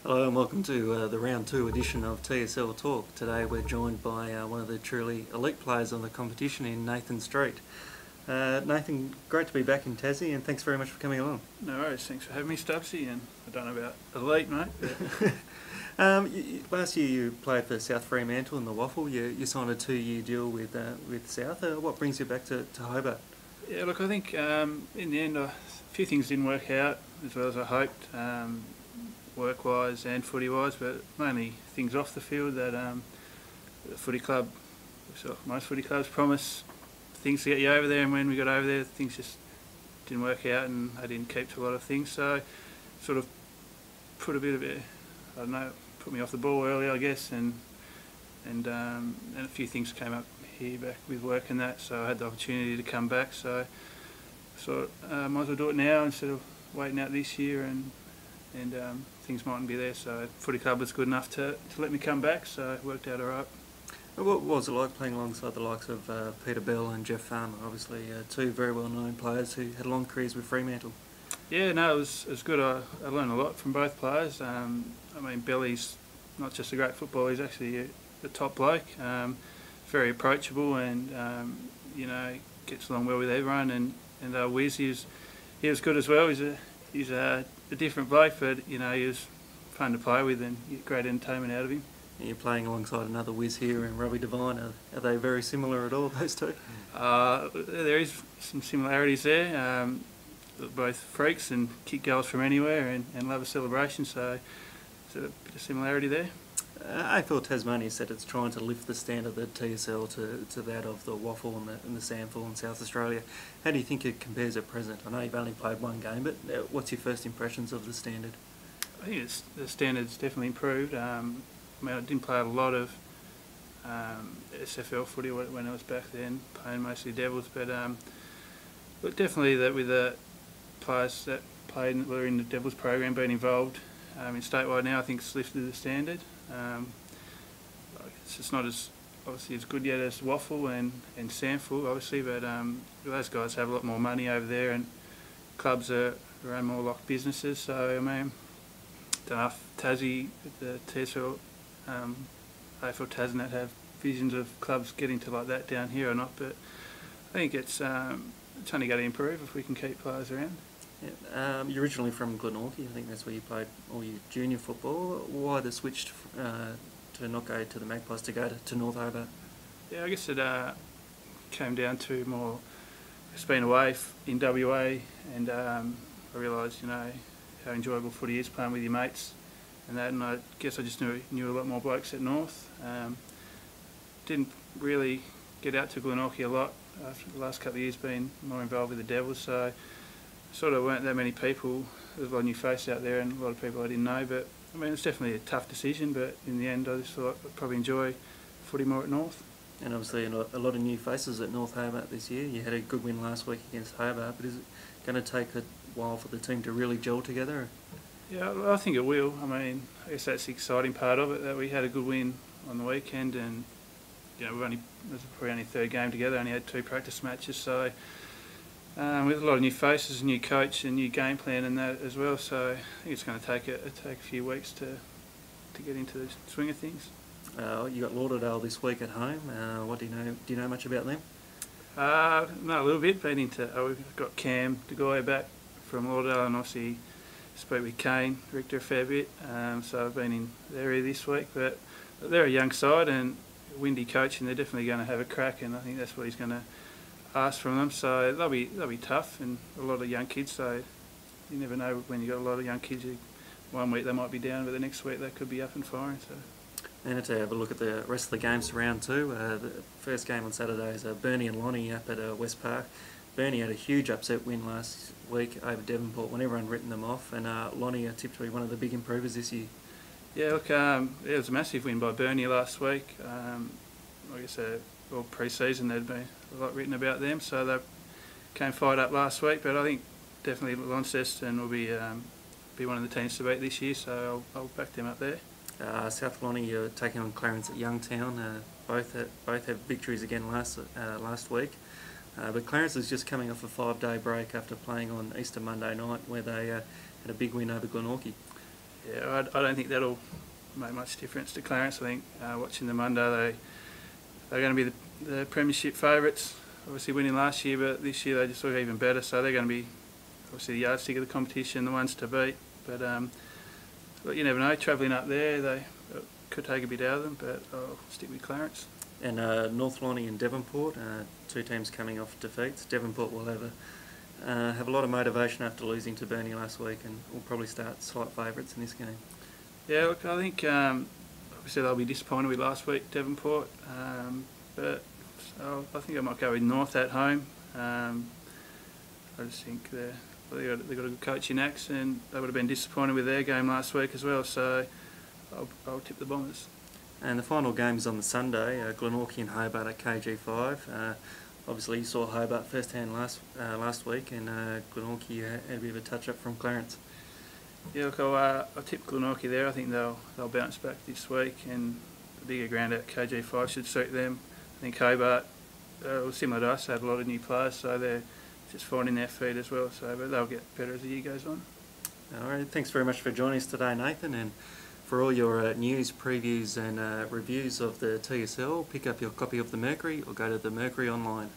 Hello and welcome to the round 2 edition of TSL Talk. Today we're joined by one of the truly elite players on the competition in Nathan Street. Nathan, great to be back in Tassie and thanks very much for coming along. No worries, thanks for having me, Stubbsy, and I don't know about elite, mate. Last year you played for South Fremantle in the Waffle. You signed a 2-year deal with South. What brings you back to Hobart? Yeah, look, I think in the end a few things didn't work out as well as I hoped, work-wise and footy-wise, but mainly things off the field that the footy club, most footy clubs promise things to get you over there, and when we got over there things just didn't work out and I didn't keep to a lot of things, so sort of put a bit of it, I don't know, put me off the ball early, I guess, and a few things came up here back with work and that, so I had the opportunity to come back, so might as well do it now instead of waiting out this year, and things mightn't be there, so footy club was good enough to let me come back, so it worked out alright. What was it like playing alongside the likes of Peter Bell and Jeff Farmer, obviously two very well known players who had long careers with Fremantle? Yeah, no, it was good. I learned a lot from both players. I mean, Belly's not just a great footballer, he's actually a top bloke, very approachable, and you know, gets along well with everyone, and Wiz, he was good as well. He's a different bloke, but you know, he was fun to play with and you get great entertainment out of him. You're playing alongside another whiz here in Robbie Devine. Are they very similar at all, those two? There is some similarities there. Both freaks and kick goals from anywhere and love a celebration, so there's a bit of similarity there. AFL Tasmania said it's trying to lift the standard of the TSL to that of the Waffle and the Sandful in South Australia. How do you think it compares at present? I know you've only played one game, but what's your first impressions of the standard? I think the standard's definitely improved. I mean, I didn't play a lot of SFL footy when I was back then, playing mostly Devils, but definitely that with the players that were in the Devils program being involved in statewide now, I think it's lifted the standard. It's just not as obviously as good yet as Waffle and Sandful, obviously, but those guys have a lot more money over there, and clubs run more like businesses. So I mean, don't know if Tassie, the TSL, AFL Tasnet have visions of clubs getting to like that down here or not, but I think it's only going to improve if we can keep players around. Yeah. You're originally from Glenorchy. I think that's where you played all your junior football. Why the switch to not go to the Magpies to go to North Hobart? Yeah, I guess it came down to more just being away in WA, and I realised, you know, how enjoyable footy is playing with your mates and that, and I guess I just knew a lot more blokes at North. Didn't really get out to Glenorchy a lot after the last couple of years being more involved with the Devils, so sort of weren't that many people. There's a lot of new faces out there and a lot of people I didn't know, but I mean, it's definitely a tough decision, but in the end I just thought I'd probably enjoy footy more at North. And obviously a lot of new faces at North Hobart this year. You had a good win last week against Hobart, but is it going to take a while for the team to really gel together? Yeah, I think it will. I mean, I guess that's the exciting part of it, that we had a good win on the weekend, and you know, it was probably only third game together, only had 2 practice matches, so with a lot of new faces, new coach and new game plan and that as well, so I think it's going to take a few weeks to get into the swing of things. You got Lauderdale this week at home. What do you know? Do you know much about them? No, a little bit. We've got Cam DeGoya back from Lauderdale, and obviously spoke with Kane, Richter, a fair bit. So I've been in their area this week, but they're a young side and a windy coach, and they're definitely going to have a crack, and I think that's what he's going to ask from them. So they'll be tough, and a lot of young kids. So you never know when you got a lot of young kids. One week they might be down, but the next week they could be up and firing. So. And to have a look at the rest of the games for round 2, the first game on Saturday is Bernie and Lonnie up at West Park. Bernie had a huge upset win last week over Devonport when everyone written them off, and Lonnie are tipped to be one of the big improvers this year. Yeah, look, it was a massive win by Bernie last week. I guess all pre-season there'd been a lot written about them, so they came fired up last week, but I think definitely Launceston will be one of the teams to beat this year, so I'll back them up there. South Lonnie are taking on Clarence at Youngtown. Both have victories again last week. But Clarence is just coming off a 5-day break after playing on Easter Monday night, where they had a big win over Glenorchy. Yeah, I don't think that'll make much difference to Clarence. I think watching them Monday, they're going to be the premiership favourites. Obviously winning last year, but this year they just look even better. So they're going to be obviously the yardstick of the competition, the ones to beat. But you never know. Travelling up there, they could take a bit out of them. But I'll stick with Clarence. And North Lonnie and Devonport, two teams coming off defeats. Devonport will have a lot of motivation after losing to Burnie last week, and will probably start slight favourites in this game. Yeah, look, I think obviously they'll be disappointed with last week, Devonport, but I think I might go with North at home. I just think they've got a good coaching axe, and they would have been disappointed with their game last week as well, so I'll tip the Bombers. And the final game is on the Sunday, Glenorchy and Hobart at KG5. Obviously you saw Hobart first hand last week, and Glenorchy had a bit of a touch up from Clarence. Yeah, look, I'll tip Glenorchy there. I think they'll bounce back this week, and the bigger ground at KG5 should suit them. I think Hobart, similar to us, had a lot of new players, so they're just finding their feet as well. But they'll get better as the year goes on. All right, thanks very much for joining us today, Nathan, and for all your news, previews and reviews of the TSL, pick up your copy of the Mercury or go to the Mercury online.